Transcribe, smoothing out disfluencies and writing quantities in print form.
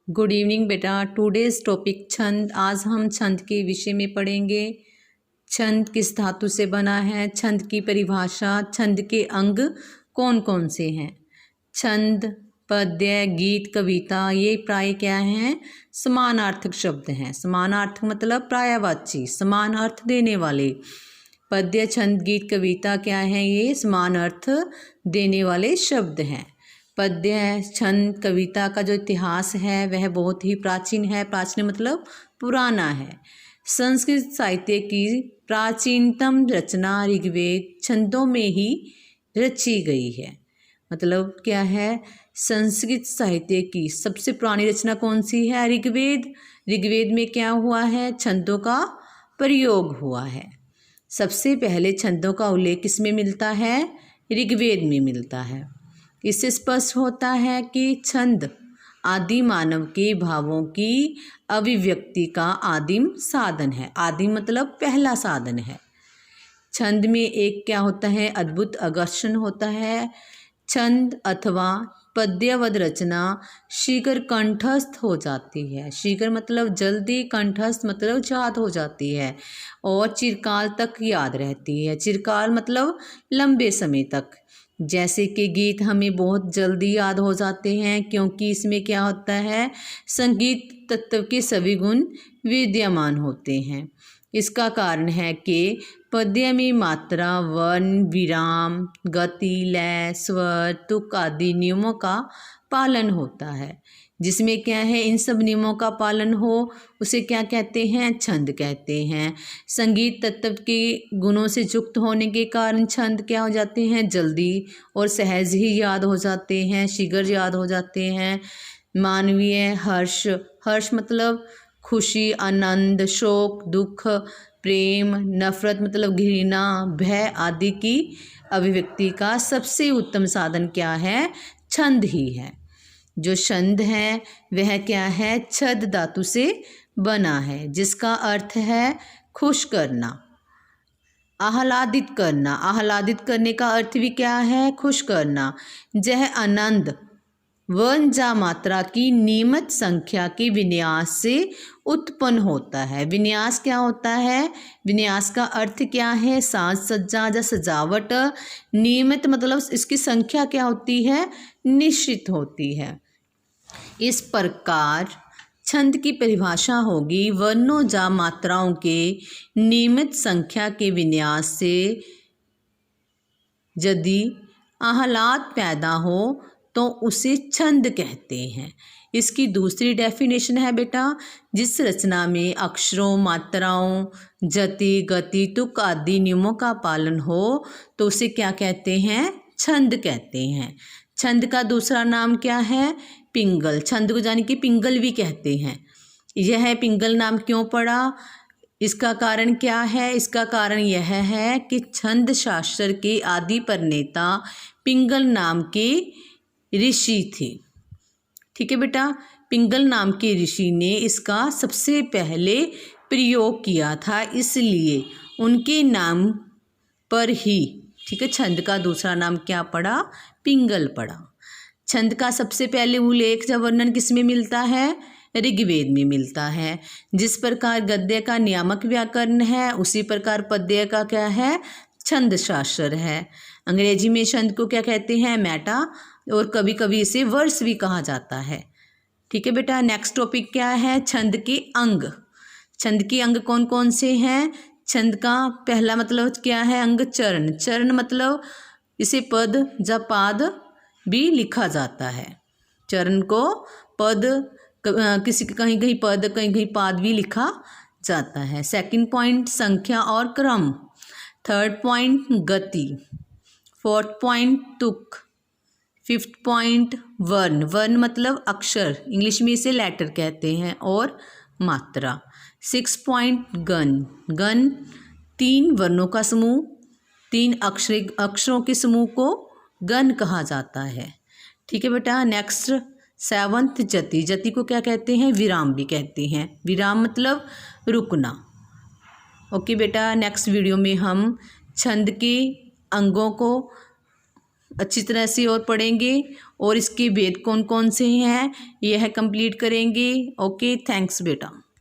Good evening बेटा। Today's topic छंद। आज हम छंद के विषय में पढ़ेंगे। छंद किस धातु से बना है, छंद की परिभाषा, छंद के अंग कौन कौन से हैं। छंद, पद्य, गीत, कविता ये प्राय क्या हैं, समानार्थक शब्द हैं। समानार्थक मतलब प्रायवाची, समान अर्थ देने वाले। पद्य, छंद, गीत, कविता क्या हैं, ये समान अर्थ देने वाले शब्द हैं। पद्य, छंद, कविता का जो इतिहास है वह बहुत ही प्राचीन है। प्राचीन मतलब पुराना है। संस्कृत साहित्य की प्राचीनतम रचना ऋग्वेद छंदों में ही रची गई है। मतलब क्या है, संस्कृत साहित्य की सबसे पुरानी रचना कौन सी है, ऋग्वेद। ऋग्वेद में क्या हुआ है, छंदों का प्रयोग हुआ है। सबसे पहले छंदों का उल्लेख किसमें मिलता है, ऋग्वेद में मिलता है। इससे स्पष्ट होता है कि छंद आदि मानव के भावों की अभिव्यक्ति का आदिम साधन है। आदिम मतलब पहला साधन है। छंद में एक क्या होता है, अद्भुत आकर्षण होता है। छंद अथवा पद्यवद रचना शीघ्र कंठस्थ हो जाती है। शीघ्र मतलब जल्दी, कंठस्थ मतलब याद हो जाती है और चिरकाल तक याद रहती है। चिरकाल मतलब लंबे समय तक। जैसे कि गीत हमें बहुत जल्दी याद हो जाते हैं क्योंकि इसमें क्या होता है, संगीत तत्व के सभी गुण विद्यमान होते हैं। इसका कारण है कि पद्य में मात्रा, वर्ण, विराम, गति, लय, स्वर, तुक आदि नियमों का पालन होता है। जिसमें क्या है, इन सब नियमों का पालन हो उसे क्या कहते हैं, छंद कहते हैं। संगीत तत्व के गुणों से युक्त होने के कारण छंद क्या हो जाते हैं, जल्दी और सहज ही याद हो जाते हैं, शीघ्र याद हो जाते हैं। मानवीय हर्ष, हर्ष मतलब खुशी, आनंद, शोक, दुख, प्रेम, नफरत मतलब घृणा, भय आदि की अभिव्यक्ति का सबसे उत्तम साधन क्या है, छंद ही है। जो छंद है वह क्या है, छद धातु से बना है जिसका अर्थ है खुश करना, आह्लादित करना। आह्लादित करने का अर्थ भी क्या है, खुश करना। यह आनंद वर्ण जा मात्रा की नियमित संख्या के विन्यास से उत्पन्न होता है। विन्यास क्या होता है, विन्यास का अर्थ क्या है, साज सज्जा या सजावट। नियमित मतलब इसकी संख्या क्या होती है, निश्चित होती है। इस प्रकार छंद की परिभाषा होगी, वर्णों या मात्राओं के नियमित संख्या के विन्यास से यदि आह्लाद पैदा हो तो उसे छंद कहते हैं। इसकी दूसरी डेफिनेशन है बेटा, जिस रचना में अक्षरों, मात्राओं, जति, गति, तुक आदि नियमों का पालन हो तो उसे क्या कहते हैं, छंद कहते हैं। छंद का दूसरा नाम क्या है, पिंगल। छंद को जाने कि पिंगल भी कहते हैं। यह पिंगल नाम क्यों पड़ा, इसका कारण क्या है, इसका कारण यह है कि छंद शास्त्र के आदि प्रणेता पिंगल नाम के ऋषि थे। ठीक है बेटा, पिंगल नाम के ऋषि ने इसका सबसे पहले प्रयोग किया था, इसलिए उनके नाम पर ही, ठीक है, छंद का दूसरा नाम क्या पड़ा, पिंगल पड़ा। छंद का सबसे पहले उल्लेख या वर्णन किस में मिलता है, ऋग्वेद में मिलता है। जिस प्रकार गद्य का नियामक व्याकरण है उसी प्रकार पद्य का क्या है, छंद शास्त्र है। अंग्रेजी में छंद को क्या कहते हैं, मेटा, और कभी कभी इसे वर्स भी कहा जाता है। ठीक है बेटा, नेक्स्ट टॉपिक क्या है, छंद के अंग। छंद के अंग कौन कौन से हैं। छंद का पहला मतलब क्या है, अंग चरण। चरण मतलब इसे पद या पाद भी लिखा जाता है। चरण को पद, किसी कहीं कहीं पद, कहीं कहीं पाद भी लिखा जाता है। सेकंड पॉइंट संख्या और क्रम। थर्ड पॉइंट गति। फोर्थ पॉइंट तुक। फिफ्थ पॉइंट वर्ण। वर्ण मतलब अक्षर, इंग्लिश में इसे लेटर कहते हैं, और मात्रा। सिक्स पॉइंट गण। गण तीन वर्णों का समूह, तीन अक्षरों के समूह को गण कहा जाता है। ठीक है बेटा, नेक्स्ट सेवंथ जति। जति को क्या कहते हैं, विराम भी कहते हैं। विराम मतलब रुकना। ओके बेटा, नेक्स्ट वीडियो में हम छंद के अंगों को अच्छी तरह से और पढ़ेंगे और इसके भेद कौन कौन से हैं यह कंप्लीट करेंगे। ओके, थैंक्स बेटा।